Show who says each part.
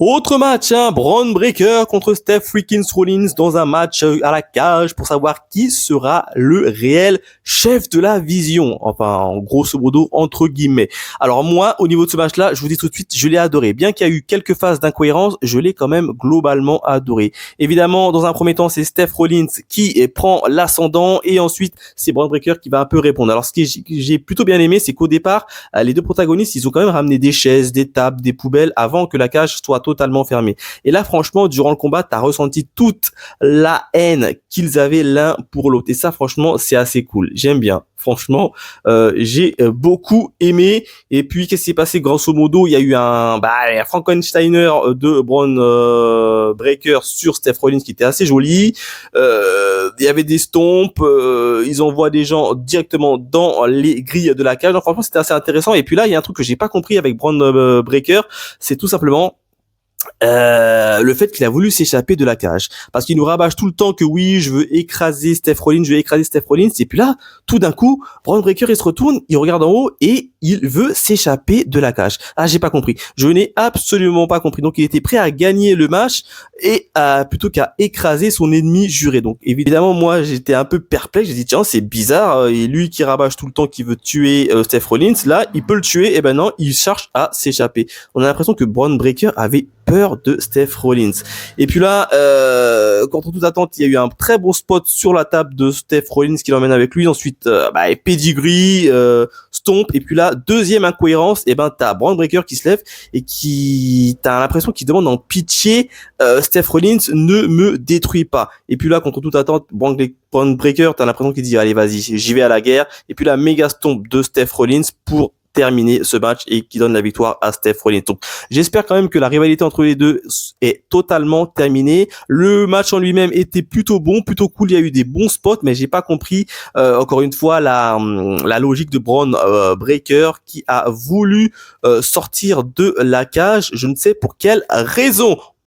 Speaker 1: Autre match, hein, Braun Breaker contre Steph freaking Rollins dans un match à la cage pour savoir qui sera le réel chef de la vision. Enfin, en grosso modo, entre guillemets. Alors moi, au niveau de ce match-là, je vous dis tout de suite, je l'ai adoré. Bien qu'il y a eu quelques phases d'incohérence, je l'ai quand même globalement adoré. Évidemment, dans un premier temps, c'est Steph Rollins qui prend l'ascendant et ensuite, c'est Braun Breaker qui va un peu répondre. Alors ce que j'ai plutôt bien aimé, c'est qu'au départ, les deux protagonistes, ils ont quand même ramené des chaises, des tables, des poubelles avant que la cage soit totalement fermée. Et là, franchement, durant le combat, t'as ressenti toute la haine qu'ils avaient l'un pour l'autre. Et ça, franchement, c'est assez cool. J'aime bien. Franchement, j'ai beaucoup aimé. Et puis, qu'est-ce qui s'est passé? Grosso modo, il y a eu un Frankensteiner de Braun Breaker sur Steph Rollins qui était assez joli. Il y avait des stompes. Ils envoient des gens directement dans les grilles de la cage. Donc, franchement, c'était assez intéressant. Et puis là, il y a un truc que j'ai pas compris avec Braun Breaker, c'est tout simplement le fait qu'il a voulu s'échapper de la cage, parce qu'il nous rabâche tout le temps que oui, je veux écraser Steph Rollins, et puis là, tout d'un coup, Braun Breaker il se retourne, il regarde en haut et il veut s'échapper de la cage. Ah, j'ai pas compris. Je n'ai absolument pas compris. Donc il était prêt à gagner le match et plutôt qu'à écraser son ennemi juré. Donc évidemment, moi j'étais un peu perplexe. J'ai dit tiens, c'est bizarre. Et lui qui rabâche tout le temps qu'il veut tuer Steph Rollins, là il peut le tuer. Et ben non, il cherche à s'échapper. On a l'impression que Braun Breaker avait peur de Steph Rollins. Et puis là, contre toute attente, il y a eu un très bon spot sur la table de Steph Rollins qui l'emmène avec lui. Ensuite, pedigree, stomp. Et puis là, deuxième incohérence, et ben t'as Braun Breaker qui se lève et qui, t'as l'impression qu'il demande en pitié, Steph Rollins ne me détruit pas. Et puis là, contre toute attente, Braun Breaker, t'as l'impression qu'il dit allez vas-y, j'y vais à la guerre. Et puis la méga stomp de Steph Rollins pour terminer ce match et qui donne la victoire à Steph Rollins. Donc, j'espère quand même que la rivalité entre les deux est totalement terminée. Le match en lui-même était plutôt bon, plutôt cool. Il y a eu des bons spots, mais j'ai pas compris encore une fois la logique de Braun Breaker qui a voulu sortir de la cage. Je ne sais pour quelle raison.